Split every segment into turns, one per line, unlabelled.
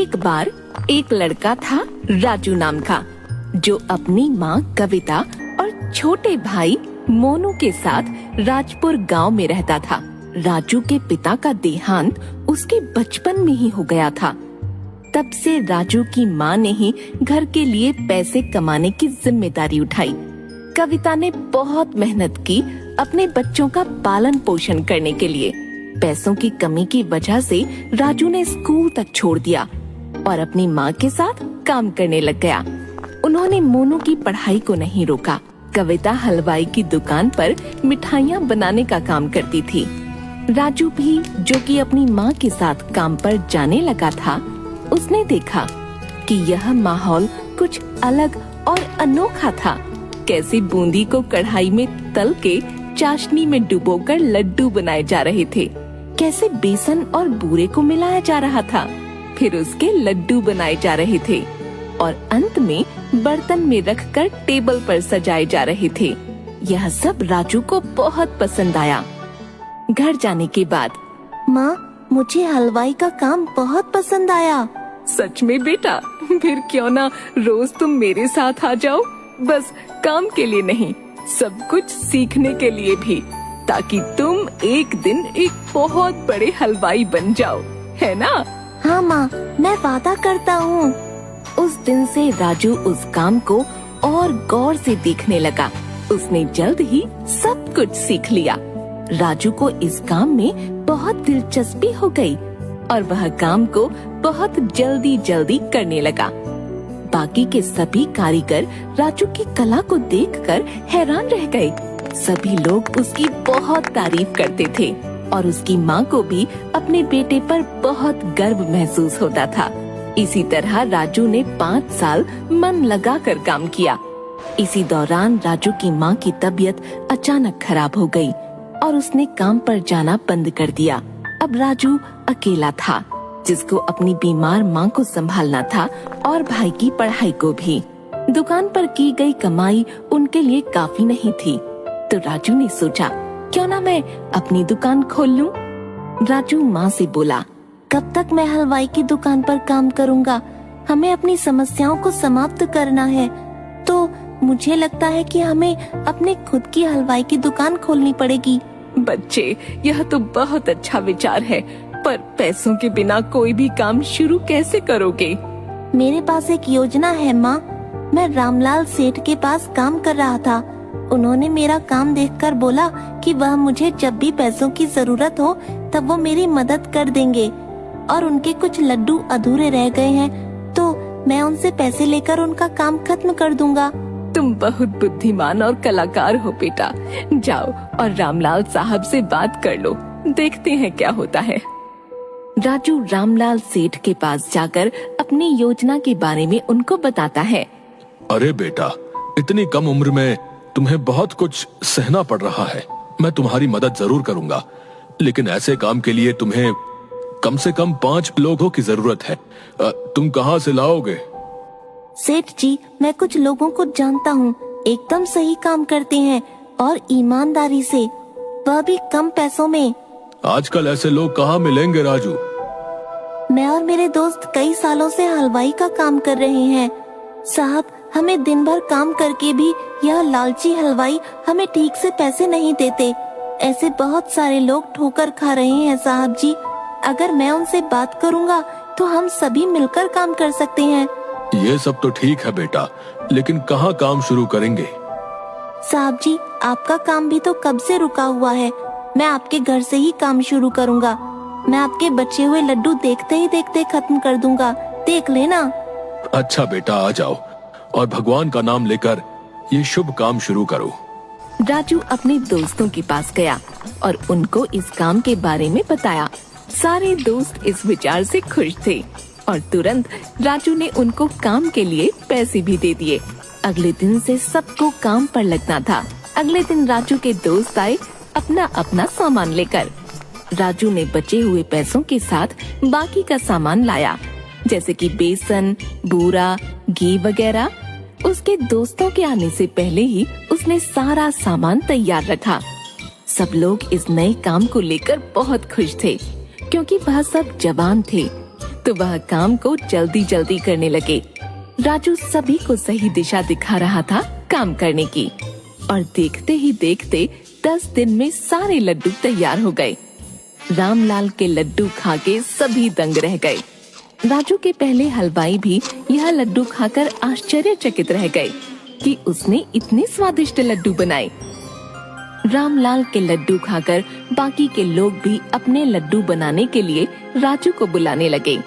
एक बार एक लड़का था राजू नाम का, जो अपनी माँ कविता और छोटे भाई मोनू के साथ राजपुर गांव में रहता था। राजू के पिता का देहांत उसके बचपन में ही हो गया था। तब से राजू की माँ ने ही घर के लिए पैसे कमाने की जिम्मेदारी उठाई। कविता ने बहुत मेहनत की अपने बच्चों का पालन पोषण करने के लिए। पैसों की कमी की वजह से राजू ने स्कूल तक छोड़ दिया और अपनी माँ के साथ काम करने लग गया। उन्होंने मोनू की पढ़ाई को नहीं रोका। कविता हलवाई की दुकान पर मिठाइयाँ बनाने का काम करती थी। राजू भी, जो कि अपनी माँ के साथ काम पर जाने लगा था, उसने देखा कि यह माहौल कुछ अलग और अनोखा था। कैसे बूंदी को कढ़ाई में तल के चाशनी में डुबोकर लड्डू बनाए जा रहे थे, कैसे बेसन और बूरे को मिलाया जा रहा था, फिर उसके लड्डू बनाए जा रहे थे और अंत में बर्तन में रखकर टेबल पर सजाए जा रहे थे। यह सब राजू को बहुत पसंद आया। घर जाने के बाद,
माँ, मुझे हलवाई का काम बहुत पसंद आया।
सच में बेटा? फिर क्यों ना रोज तुम मेरे साथ आ जाओ, बस काम के लिए नहीं, सब कुछ सीखने के लिए भी, ताकि तुम एक दिन एक बहुत बड़े हलवाई बन जाओ, है ना?
हाँ माँ, मैं वादा करता हूँ।
उस दिन से राजू उस काम को और गौर से देखने लगा। उसने जल्द ही सब कुछ सीख लिया। राजू को इस काम में बहुत दिलचस्पी हो गई और वह काम को बहुत जल्दी जल्दी करने लगा। बाकी के सभी कारीगर राजू की कला को देखकर हैरान रह गए। सभी लोग उसकी बहुत तारीफ करते थे और उसकी माँ को भी अपने बेटे पर बहुत गर्व महसूस होता था। इसी तरह राजू ने 5 साल मन लगाकर काम किया। इसी दौरान राजू की माँ की तबीयत अचानक खराब हो गई और उसने काम पर जाना बंद कर दिया। अब राजू अकेला था, जिसको अपनी बीमार माँ को संभालना था और भाई की पढ़ाई को भी। दुकान पर की गई कमाई उनके लिए काफी नहीं थी, तो राजू ने सोचा, क्यों ना मैं अपनी दुकान खोल लूं। राजू माँ से बोला,
कब तक मैं हलवाई की दुकान पर काम करूँगा? हमें अपनी समस्याओं को समाप्त करना है, तो मुझे लगता है कि हमें अपने खुद की हलवाई की दुकान खोलनी पड़ेगी।
बच्चे, यह तो बहुत अच्छा विचार है, पर पैसों के बिना कोई भी काम शुरू कैसे करोगे?
मेरे पास एक योजना है माँ। मैं रामलाल सेठ के पास काम कर रहा था। उन्होंने मेरा काम देखकर बोला कि वह मुझे जब भी पैसों की जरूरत हो तब वो मेरी मदद कर देंगे, और उनके कुछ लड्डू अधूरे रह गए हैं तो मैं उनसे पैसे लेकर उनका काम खत्म कर दूंगा।
तुम बहुत बुद्धिमान और कलाकार हो बेटा। जाओ और रामलाल साहब से बात कर लो, देखते हैं क्या होता है। राजू रामलाल सेठ के पास जाकर अपनी योजना के बारे में उनको बताता है।
अरे बेटा, इतनी कम उम्र में तुम्हें बहुत कुछ सहना पड़ रहा है। मैं तुम्हारी मदद जरूर करूंगा, लेकिन ऐसे काम के लिए तुम्हें कम से कम 5 लोगों की जरूरत है। तुम कहाँ से लाओगे?
सेठ जी, मैं कुछ लोगों को जानता हूँ, एकदम सही काम करते हैं और ईमानदारी से, वह भी कम पैसों में।
आजकल ऐसे लोग कहाँ मिलेंगे राजू?
मैं और मेरे दोस्त कई सालों से हलवाई का काम कर रहे हैं। साहब, हमें दिन भर काम करके भी यह लालची हलवाई हमें ठीक से पैसे नहीं देते। ऐसे बहुत सारे लोग ठोकर खा रहे हैं साहब जी। अगर मैं उनसे बात करूँगा तो हम सभी मिलकर काम कर सकते हैं।
ये सब तो ठीक है बेटा, लेकिन कहाँ काम शुरू करेंगे?
साहब जी, आपका काम भी तो कब से रुका हुआ है। मैं आपके घर से ही काम शुरू करूँगा। मैं आपके बचे हुए लड्डू देखते ही देखते खत्म कर दूंगा, देख लेना।
अच्छा बेटा, आ जाओ और भगवान का नाम लेकर ये शुभ काम शुरू करो।
राजू अपने दोस्तों के पास गया और उनको इस काम के बारे में बताया। सारे दोस्त इस विचार से खुश थे और तुरंत राजू ने उनको काम के लिए पैसे भी दे दिए। अगले दिन से सबको काम पर लगना था। अगले दिन राजू के दोस्त आए अपना अपना सामान लेकर। राजू ने बचे हुए पैसों के साथ बाकी का सामान लाया, जैसे कि बेसन, बूरा, घी वगैरह। उसके दोस्तों के आने से पहले ही उसने सारा सामान तैयार रखा। सब लोग इस नए काम को लेकर बहुत खुश थे, क्योंकि वह सब जवान थे। तो वह काम को जल्दी जल्दी करने लगे। राजू सभी को सही दिशा दिखा रहा था काम करने की, और देखते ही देखते 10 दिन में सारे लड्डू तैयार हो गए। रामलाल के लड्डू खा के सभी दंग रह गए। राजू के पहले हलवाई भी यह लड्डू खाकर आश्चर्यचकित रह गए कि उसने इतने स्वादिष्ट लड्डू बनाए। रामलाल के लड्डू खाकर बाकी के लोग भी अपने लड्डू बनाने के लिए राजू को बुलाने लगे।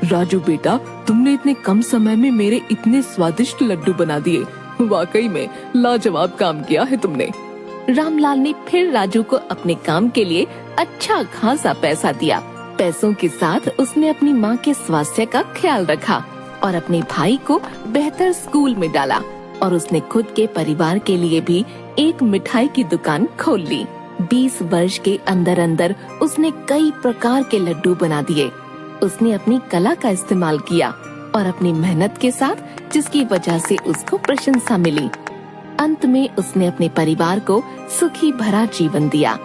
राजू बेटा, तुमने इतने कम समय में मेरे इतने स्वादिष्ट लड्डू बना दिए। वाकई में लाजवाब काम किया है तुमने। रामलाल ने फिर राजू को अपने काम के लिए अच्छा खासा पैसा दिया। पैसों के साथ उसने अपनी माँ के स्वास्थ्य का ख्याल रखा और अपने भाई को बेहतर स्कूल में डाला, और उसने खुद के परिवार के लिए भी एक मिठाई की दुकान खोल ली। 20 वर्ष के अंदर अंदर उसने कई प्रकार के लड्डू बना दिए। उसने अपनी कला का इस्तेमाल किया और अपनी मेहनत के साथ, जिसकी वजह से उसको प्रशंसा मिली। अंत में उसने अपने परिवार को सुखी भरा जीवन दिया।